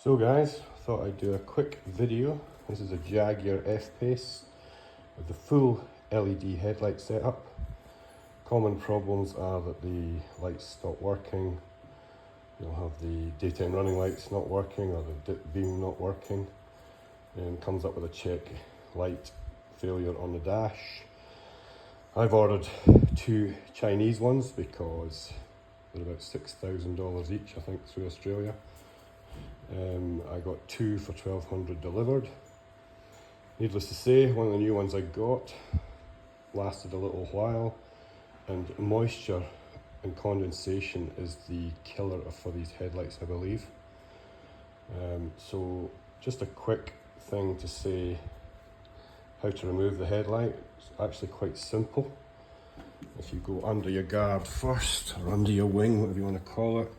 So guys, thought I'd do a quick video. This is a Jaguar F-Pace with the full LED headlight setup. Common problems are that the lights stop working. You'll have the daytime running lights not working or the dip beam not working, and comes up with a check light failure on the dash. I've ordered two Chinese ones because they're about $6,000 each, I think, through Australia. I got two for $1,200 delivered. Needless to say, one of the new ones I got lasted a little while, and moisture and condensation is the killer for these headlights, I believe. So just a quick thing to say how to remove the headlight. It's actually quite simple. If you go under your guard first, or under your wing, whatever you want to call it,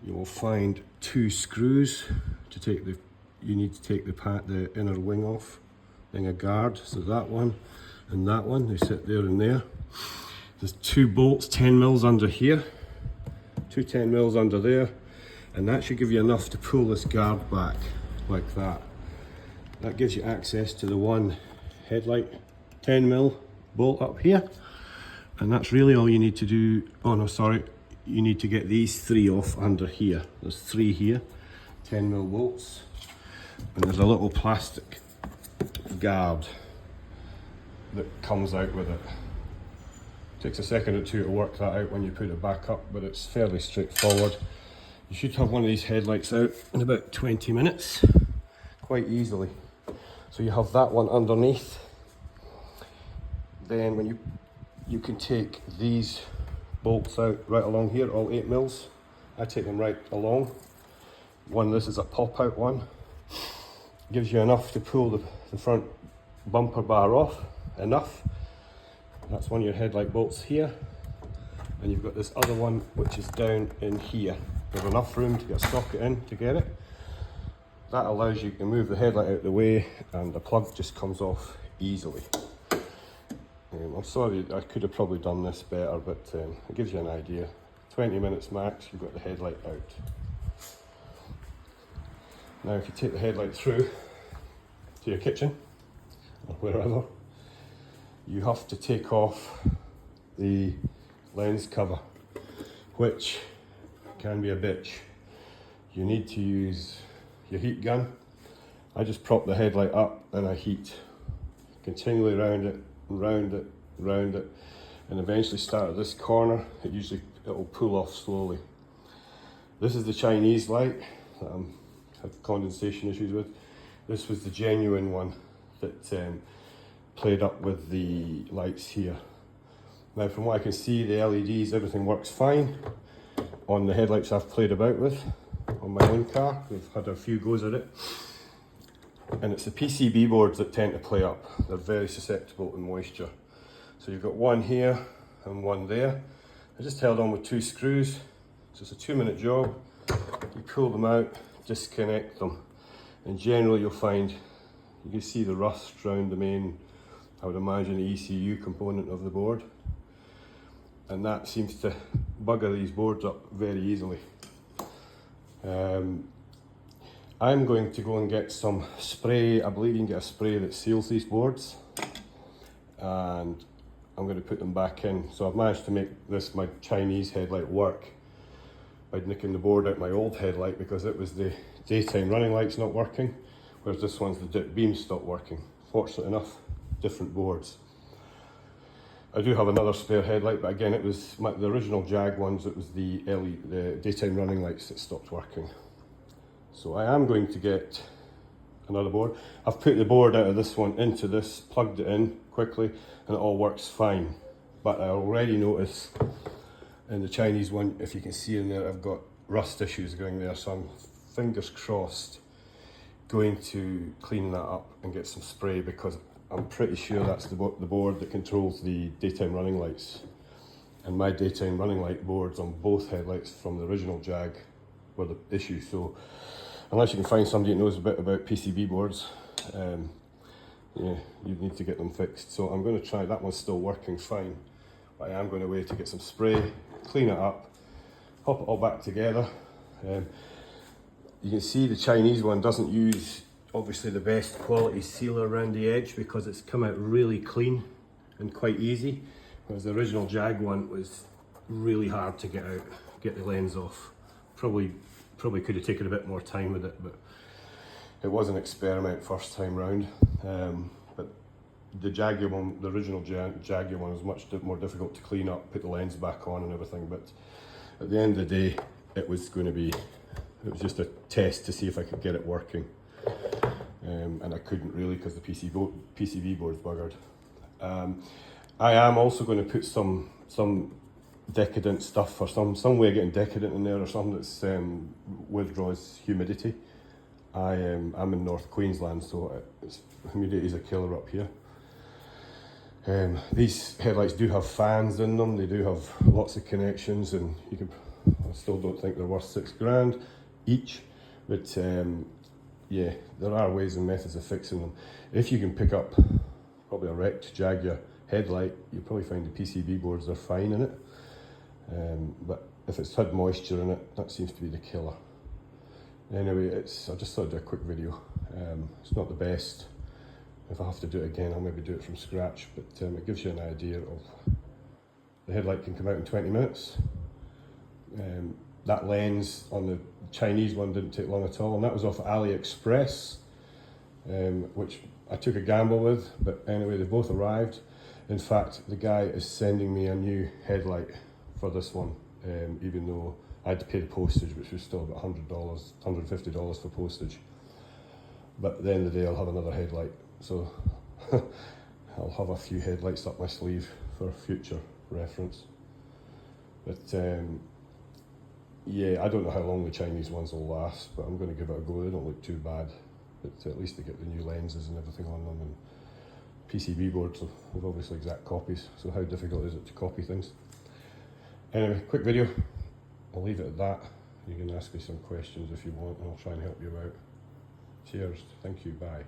you will find two screws to take the, you need to take the inner wing off, then a guard, so that one and that one, they sit there and there. There's two bolts, 10 mils under here, two 10 mils under there, and that should give you enough to pull this guard back like that. That gives you access to the one headlight 10 mil bolt up here, and that's really all you need to do. Oh no, sorry, you need to get these three off under here. There's three here, 10 mil bolts, and there's a little plastic guard that comes out with it. Takes a second or two to work that out when you put it back up, but it's fairly straightforward. You should have one of these headlights out in about 20 minutes, quite easily. So you have that one underneath. Then when you can take these bolts out right along here, all 8 mils. I take them right along. This is a pop out one. Gives you enough to pull the front bumper bar off, enough. That's one of your headlight bolts here. And you've got this other one which is down in here. There's enough room to get a socket in to get it. That allows you to move the headlight out of the way, and the plug just comes off easily. I'm sorry, I could have probably done this better, but it gives you an idea. 20 minutes max, you've got the headlight out. Now if you take the headlight through to your kitchen, or wherever, you have to take off the lens cover, which can be a bitch. You need to use your heat gun. I just prop the headlight up and I heat continually round it, round it, and eventually start at this corner. It'll pull off slowly. This is the Chinese light that I had condensation issues with. This was the genuine one that played up with the lights here. Now from what I can see, the LEDs, everything works fine on the headlights I've played about with on my own car. We've had a few goes at it. And it's the PCB boards that tend to play up. They're very susceptible to moisture. So you've got one here and one there. I just held on with two screws. So it's a 2-minute job. You pull them out, disconnect them. And generally you'll find, you can see the rust around the main, I would imagine, the ECU component of the board. And that seems to bugger these boards up very easily. I'm going to go and get some spray. I believe you can get a spray that seals these boards, and I'm going to put them back in. So I've managed to make this, my Chinese headlight, work by nicking the board out my old headlight because it was the daytime running lights not working, whereas this one's the dip beam stopped working. Fortunately enough, different boards. I do have another spare headlight, but again, it was the original Jag ones. It was the daytime running lights that stopped working. So I am going to get another board. I've put the board out of this one into this, plugged it in quickly, and it all works fine. But I already notice in the Chinese one, if you can see in there, I've got rust issues going there. So I'm, fingers crossed, going to clean that up and get some spray, because I'm pretty sure that's the board that controls the daytime running lights. And my daytime running light boards on both headlights from the original Jag were the issue. So unless you can find somebody that knows a bit about PCB boards, yeah, you need to get them fixed. So I'm going to try, that one's still working fine, but I am going away to get some spray, clean it up, pop it all back together. you can see the Chinese one doesn't use obviously the best quality sealer around the edge because it's come out really clean and quite easy, whereas the original Jag one was really hard to get out, get the lens off. Probably could have taken a bit more time with it, but it was an experiment first time round. But the Jaguar one, the original Jaguar one, was much more difficult to clean up, put the lens back on and everything. But at the end of the day, it was just a test to see if I could get it working. And I couldn't really because the PCB board's buggered. I am also going to put some decadent stuff, or some way of getting decadent in there, or something that's withdraws humidity. I'm in North Queensland, so humidity is a killer up here. These headlights do have fans in them. They do have lots of connections, and I still don't think they're worth £6 each, but yeah, there are ways and methods of fixing them. If you can pick up probably a wrecked Jaguar headlight, you'll probably find the PCB boards are fine in it. But if it's had moisture in it, that seems to be the killer. Anyway, I just thought I'd do a quick video. It's not the best. If I have to do it again, I'll maybe do it from scratch, but it gives you an idea of the headlight can come out in 20 minutes. That lens on the Chinese one didn't take long at all, and that was off AliExpress, which I took a gamble with, but anyway, they both arrived. In fact, the guy is sending me a new headlight for this one, even though I had to pay the postage, which was still about $100, $150 for postage. But at the end of the day, I'll have another headlight, so I'll have a few headlights up my sleeve for future reference. But yeah, I don't know how long the Chinese ones will last, but I'm going to give it a go. They don't look too bad, but at least they get the new lenses and everything on them, and PCB boards have obviously exact copies, so how difficult is it to copy things? Anyway, quick video. I'll leave it at that. You can ask me some questions if you want, and I'll try and help you out. Cheers. Thank you. Bye.